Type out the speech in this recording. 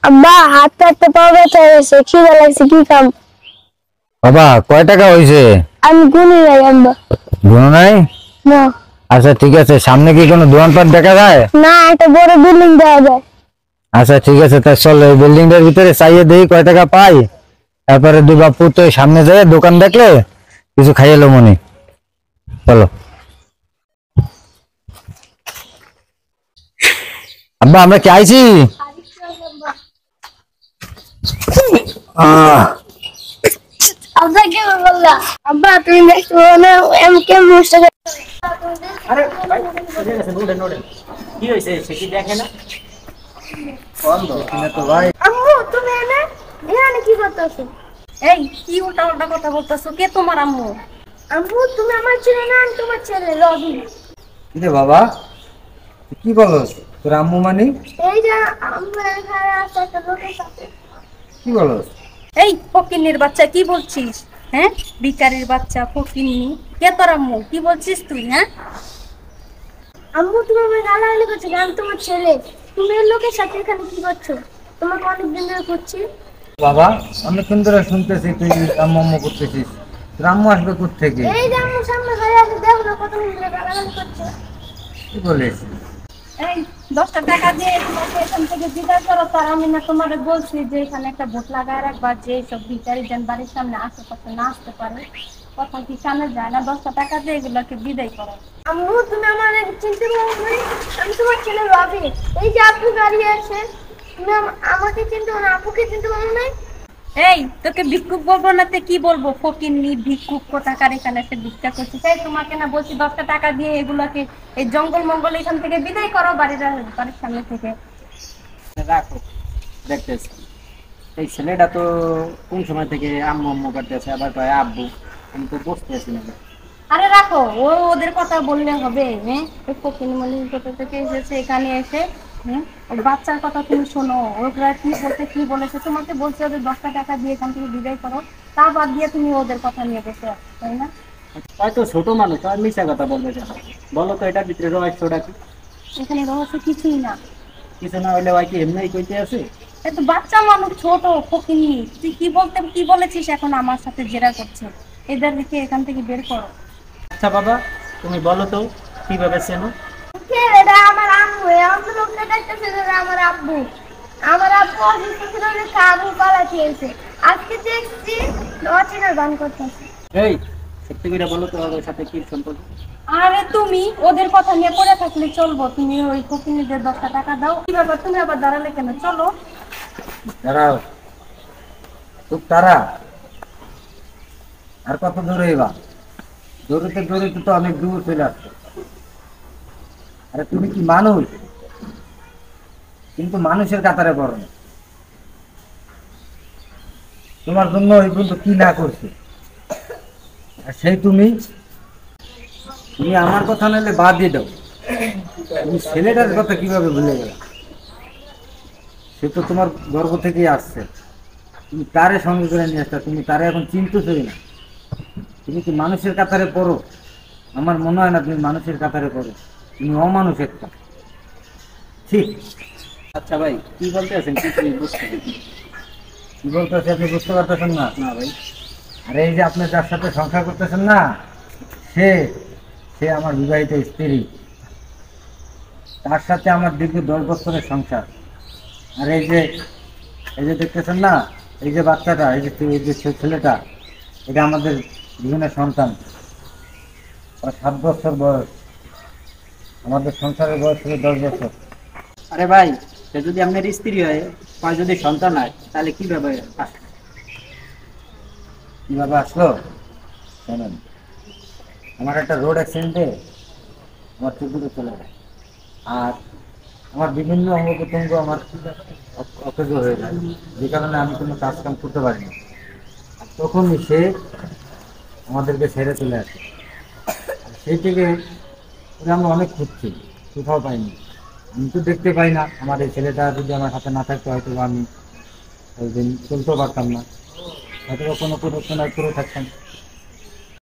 আব্বা হাত কাটতে পাওয়া ব্যথা হয়েছে, খিদে লাগছে, কি খাম? বাবা কয় টাকা হয়েছে? আমি গুনি নাই আব্বা। গুনো নাই? না। আচ্ছা ঠিক আছে, সামনে কি কোনো দোকানপাট দেখা যায়? না, একটা বড় বিল্ডিং দেখা যায়। আচ্ছা ঠিক আছে, তা চল ওই বিল্ডিংটার ভিতরে চাইয়ে দেখি কয় টাকা পাই। তারপরে দুই বাপু তো সামনে যায় দোকান দেখলে কিছু খাইয়ে এলো মনে। চলো। আব্বা আমরা কি আইছি? আব্বা কেমন বললা? আব্বা তুমি দেখতে পাবো না, আমি কেমন নষ্ট করে। আরে ভাই চলে গেছে, নোডেন নোডেন কি হয়েছে সে কি দেখে না? বন্ধ কিনা তো ভাই। আম্মু তুমি এখানে কি করতেছো? এই কি উল্টা উল্টা কথা বলতেছো? কে তোমার আম্মু? আম্মু তুমি আমার ছেলে না, আমি তোমার ছেলে রবি। কিরে বাবা কি বলস? তোর আম্মু মানে? এই যে আম্মু এখানে আছে একটা লোকের সাথে। কি বলস? এই ফকিন্নির বাচ্চা কি বলছিস? হ্যাঁ, ভিখারির বাচ্চা ফকিন্নি। কে তোর আম্মু? কি বলছিস তুই? হ্যাঁ, আম্মু তুমি আমার গালাগালি করছো, আমি তোমার ছেলে। তুমি এই লোকের সাথে এখানে কি করছো? তোমাকে অনেকদিন ধরে খুঁজছি। বাবা অনেকক্ষণ ধরে শুনতেছি তুই আম্মু আম্মু করতেছিস। তোর আম্মু আসবে কোত্থেকে? এই যে আম্মু সামনে ঘরে আছে, দেখো না কতক্ষণ ধরে গালাগালি করছো। কি বলিস? এই 10টা টাকা দিয়ে তোমাকে এখান থেকে বিদায় করো। তার আমি না তোমাকে বলছি যে এখানে একটা ভোট লাগায় রাখবা, যে সব ভিখারি যেন বাড়ির সামনে আশেপাশে না আসতে পারে। কথা কি কানে যায় না? 10টা টাকা দিয়ে এগুলোকে বিদায় করো। আম্মু তুমি আমার চিনতে পারো না, আমি তোমার ছেলে রবি। এই যে আপু গাড়ি আছে, তুমি আমাকে চিনতে পারো না, আপুকে চিনতে পারো না। এই তোকে ভিক্ষুক বলবো না তে কি বলবো? ফকিন্নি ভিক্ষুক কোথাকার, এখানে একটা ভিক্ষা করছি। তাই তোমাকে না বলছি 10টা টাকা দিয়ে এগুলোকে এই জঙ্গল মঙ্গল এখান থেকে বিদায় করো, বাড়ির সামনে থেকে। রাখো, দেখতেছি এই ছেলেটা তো কোন সময় থেকে আম্মু আম্মু করতেছে, আবার কয় আব্বু। আমি তো বুঝতে পারছি না। আরে রাখো, ও ওদের কথা বললে হবে? হ্যাঁ, ওই ফকিন্নি মলিন কোথা থেকে এসেছে এখানে এসে। হ্যাঁ, ওই বাচ্চার কথা তুমি শোনো, ওরা কি বলতে কি বলেছে। তোমাকে বলছে ওদের 10টা টাকা দিয়ে এখান থেকে বিদায় করো, তা বাদ দিয়ে তুমি ওদের কথা নিয়ে বসে আছো, তাই না? হয়তো ছোট মানুষ আর মিশা কথা বলবে কেন? বলো তো এটার ভিতরে রহস্যটা কি? এখানে রহস্য কিছুই না। কিছু না হইলে ভাই কি এমনি কইতে আছে? এত বাচ্চা মানুষ, ছোট ফকিনি। তুই কি বলেছিস এখন আমার সাথে জেরা করছে? এদেরকে এখান থেকে বের করো। আচ্ছা বাবা তুমি বলো তো কিভাবে চেনো? কে এটা? আমার আম্মু। এই অন্য লোকটা দেখতেছে যে আমার আব্বু। আমার আব্বু অসুস্থ ছিল, যে কাবু পালা খেয়েছে। আজকে দেখছি অচেনা গান করতেছে। এই সত্যি করে বলো তো ওদের সাথে কি সম্পর্ক? আরে তুমি ওদের কথা নিয়ে পড়ে থাকলে চলবো? তুমি ওই ফকিনিদের 10টা টাকা দাও। কি ব্যাপার, তুমি আবার দাঁড়ালে কেন? চলো। দাঁড়াও, খুব তারা। আর কত দূরে এবা? দৌড়তে দৌড়তে তো অনেক দূর চলে আসছে। আরে তুমি কি মানুষ? কিন্তু মানুষের কাতারে পড়ো না। তোমার জন্য এই পর্যন্ত কি না করছে, আর সেই তুমি তুমি আমার কথা নিলে বাদ দিয়ে দাও। তুমি ছেলেটার কথা কিভাবে ভুলে গেল? সে তো তোমার গর্ভ থেকেই আসছে। তুমি তারে সঙ্গে করে নিয়ে আসতে, তুমি তারে এখন চিনতেছই না। তুমি কি মানুষের কাতারে পড়ো? আমার মনে হয় না তুমি মানুষের কাতারে পড়ো। তুমি অমানুষ একটা। ঠিক আচ্ছা ভাই কি বলতে আছেন কিছুই বুঝতে পারছি না। কি বলতেছে আপনি বুঝতে পারতেছেন না? না ভাই। আর এই যে আপনি যার সাথে সংসার করতেছেন না, সে সে আমার বিবাহিত স্ত্রী। তার সাথে আমার দীর্ঘ 10 বছরের সংসার। আর এই যে দেখতেছেন না, এই যে বাচ্চাটা, এই যে ছেলেটা, এটা আমাদের জীবনের সন্তান। ওর 7 বছর বয়স। আমাদের সংসারের বয়স হলো 10 বছর। আরে ভাই সে যদি আপনার স্ত্রী হয়, আর যদি সন্তান হয়, তাহলে কিভাবে আসে? কিভাবে আসলো শোনেন। আমার একটা রোড অ্যাক্সিডেন্টে আমার চোখগুলো চলে যায়, আর আমার বিভিন্ন অঙ্গ প্রত্যঙ্গ আমার অকেজ হয়ে যায়, যে কারণে আমি কোনো কাজ কাম করতে পারি না। আর তখনই সে আমাদেরকে ছেড়ে চলে আসে। আর সেই থেকে ওকে আমরা অনেক খুঁজছি, কোথাও পাইনি। আমি তো দেখতে পাই না। আমার এই ছেলেটা যদি আমার হাতে না থাকতো হয়তো আমি ওই দিন চলতেও পারতাম না, হয়তো কোনো পরিবর্তন করে থাকতাম।